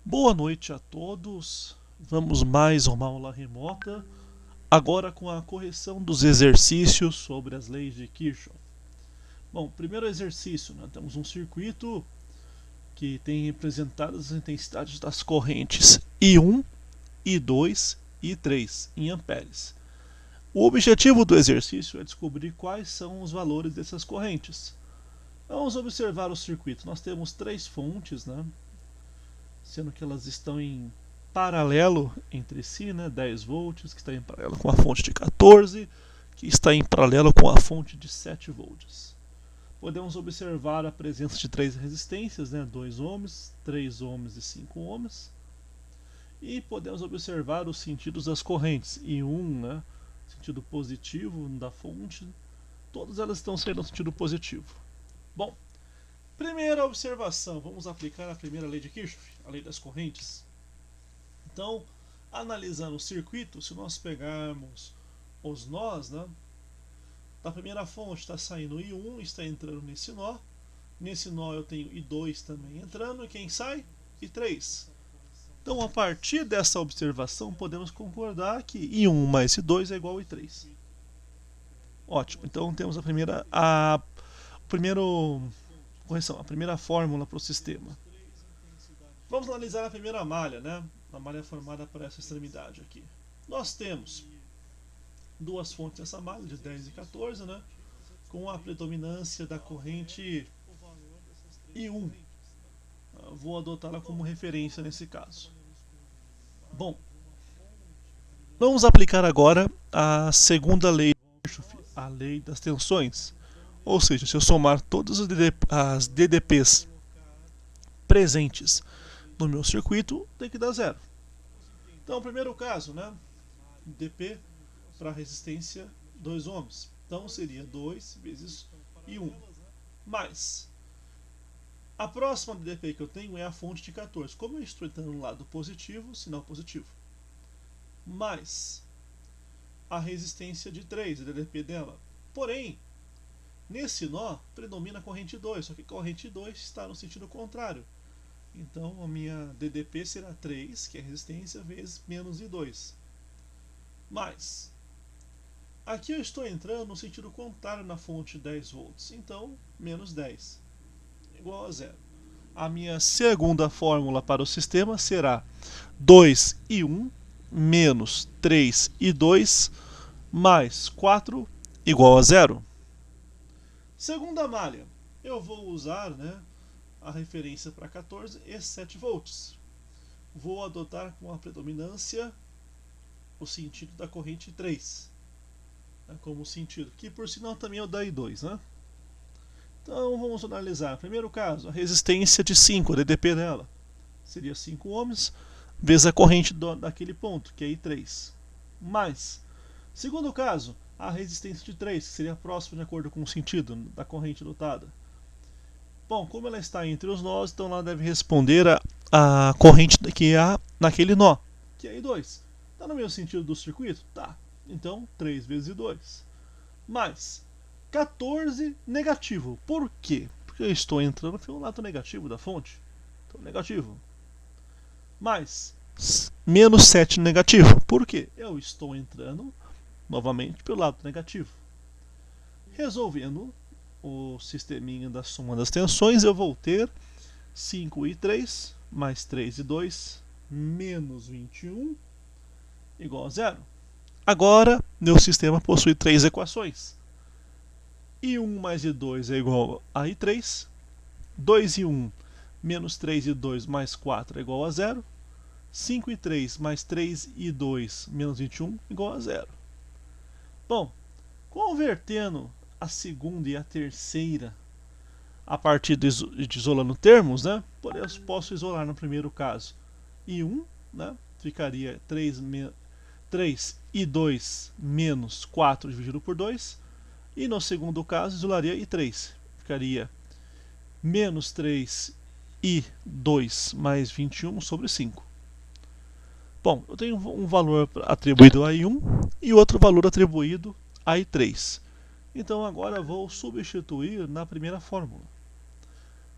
Boa noite a todos. Vamos mais uma aula remota, agora com a correção dos exercícios sobre as leis de Kirchhoff. Bom, primeiro exercício, temos um circuito que tem representadas as intensidades das correntes I1, I2 e I3 em amperes. O objetivo do exercício é descobrir quais são os valores dessas correntes. Vamos observar o circuito. Nós temos três fontes, sendo que elas estão em paralelo entre si, 10 volts, que está em paralelo com a fonte de 14, que está em paralelo com a fonte de 7 volts. Podemos observar a presença de três resistências, 2 ohms, 3 ohms e 5 ohms. E podemos observar os sentidos das correntes. I1, sentido positivo da fonte, todas elas estão saindo no sentido positivo. Bom, primeira observação, vamos aplicar a primeira lei de Kirchhoff, a lei das correntes. Então, analisando o circuito, se nós pegarmos os nós, da primeira fonte está saindo I1, está entrando nesse nó eu tenho I2 também entrando, e quem sai? I3. Então, a partir dessa observação, podemos concordar que I1 mais I2 é igual a I3. Ótimo, então temos a primeira fórmula para o sistema. Vamos analisar a primeira malha, a malha formada por essa extremidade aqui. Nós temos duas fontes nessa malha, de 10 e 14, com a predominância da corrente I1. Vou adotá-la como referência nesse caso. Bom, vamos aplicar agora a segunda lei de Kirchhoff, a lei das tensões. Ou seja, se eu somar todas as DDPs presentes no meu circuito, tem que dar zero. Então, primeiro caso, DP para resistência 2 ohms. Então, seria 2 vezes I1. Mais, a próxima DDP que eu tenho é a fonte de 14. Como eu estou entrando no lado positivo, sinal positivo. Mais a resistência de 3, a DDP dela. Porém, nesse nó, predomina a corrente 2, só que a corrente 2 está no sentido contrário. Então, a minha DDP será 3, que é a resistência, vezes menos I2. Mas, aqui eu estou entrando no sentido contrário na fonte de 10 volts. Então, menos 10, igual a zero. A minha segunda fórmula para o sistema será 2I1 menos 3I2 mais 4 igual a zero. Segunda malha, eu vou usar a referência para 14 e 7 volts. Vou adotar com a predominância o sentido da corrente 3, como sentido, que por sinal também é o da I2. Então vamos analisar. Primeiro caso, a resistência de 5, a DDP dela, seria 5 ohms, vezes a corrente daquele ponto, que é I3. Mais, segundo caso, a resistência de 3, que seria próxima de acordo com o sentido da corrente dotada. Bom, como ela está entre os nós, então ela deve responder a corrente que há naquele nó, que é I2. Está no mesmo sentido do circuito? Tá. Então, 3 vezes I2. Mais 14 negativo. Por quê? Porque eu estou entrando pelo lado negativo da fonte. Então, negativo. Mais menos 7 negativo. Por quê? Eu estou entrando novamente pelo lado negativo. Resolvendo o sisteminha da soma das tensões, eu vou ter 5I3 mais 3I2 menos 21 igual a zero. Agora, meu sistema possui três equações. I1 mais I2 é igual a I3. 2I1 menos 3I2 mais 4 é igual a zero. 5I3 mais 3I2 menos 21 igual a zero. Bom, convertendo a segunda e a terceira a partir de isolando termos, posso isolar no primeiro caso I1, ficaria 3I2 menos 4 dividido por 2, e no segundo caso isolaria I3, ficaria menos 3I2 mais 21 sobre 5. Bom, eu tenho um valor atribuído a I1 e outro valor atribuído a I3. Então agora vou substituir na primeira fórmula.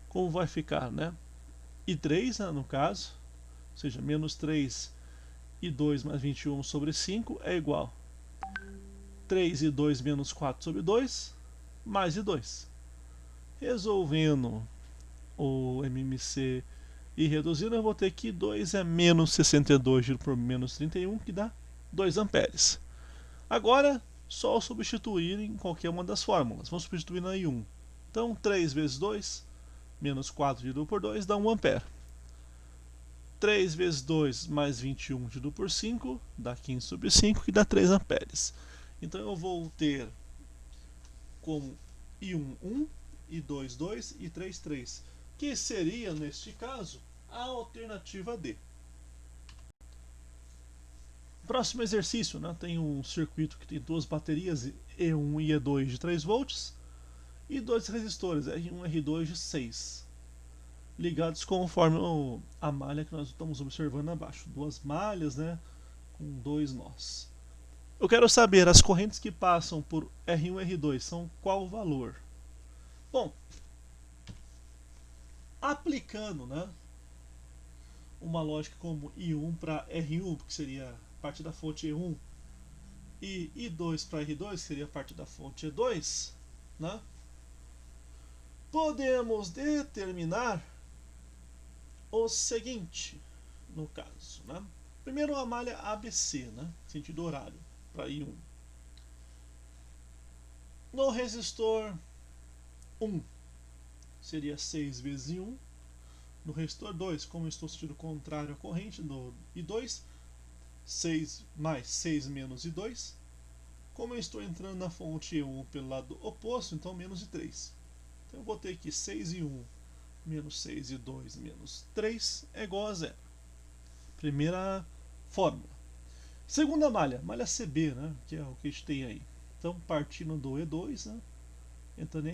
Como vai ficar, I3, no caso, ou seja, menos 3 e 2 mais 21 sobre 5 é igual a 3 e 2 menos 4 sobre 2, mais e 2. Resolvendo o MMC e reduzindo, eu vou ter que 2 é menos 62 dividido por menos 31, que dá 2 amperes. Agora, só substituir em qualquer uma das fórmulas. Vamos substituir na I1. Então, 3 vezes 2, menos 4 dividido por 2, dá 1 ampere. 3 vezes 2 mais 21 dividido por 5, dá 15 sobre 5, que dá 3 amperes. Então, eu vou ter como I1, 1, I2, 2 e 3, 3, que seria, neste caso, a alternativa D. Próximo exercício, né? Tem um circuito que tem duas baterias E1 e E2 de 3 volts e dois resistores R1 e R2 de 6, ligados conforme a malha que nós estamos observando abaixo. Duas malhas, né? Com dois nós. Eu quero saber as correntes que passam por R1 e R2 são qual o valor? Bom, aplicando, né, uma lógica como I1 para R1, que seria parte da fonte E1, e I2 para R2, que seria parte da fonte E2, né, podemos determinar o seguinte, no caso, né? Primeiro a malha ABC, né, sentido horário, para I1. No resistor 1 seria 6 vezes I1. No resistor 2, como eu estou sentido contrário à corrente do I2, 6 mais 6 menos I2. Como eu estou entrando na fonte E1 pelo lado oposto, então menos I3. Então eu vou ter que 6 e 1 menos 6 e 2 menos 3 é igual a 0. Primeira fórmula. Segunda malha, malha CB, né, que é o que a gente tem aí. Então partindo do E2, né, entrando em